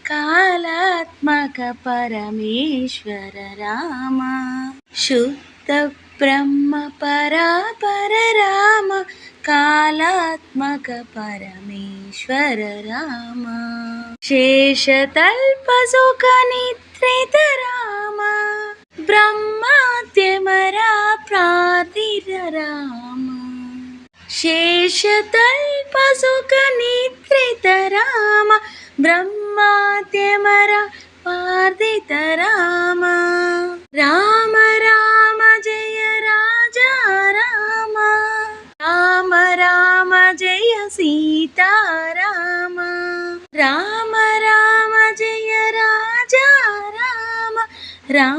కాళాత్మక పరమేశ్వర రామ. శుద్ధ బ్రహ్మ పరాపర రామ, కాళాత్మక పరమేశ్వర రామ. శేషతల్ప సుఖ నిద్రిత రామ, బ్రహ్మాద్యమరా ప్రార్థిత రామ. శేషతల్ప సుఖ నిద్రిత రామ, బ్రహ్మాద్యమర ప్రార్థిత రామ. రామ రామ జయ రాజా రామ, రామ రామ జయ సీతారామ. రామ రామ జయ రాజా రామ, రామ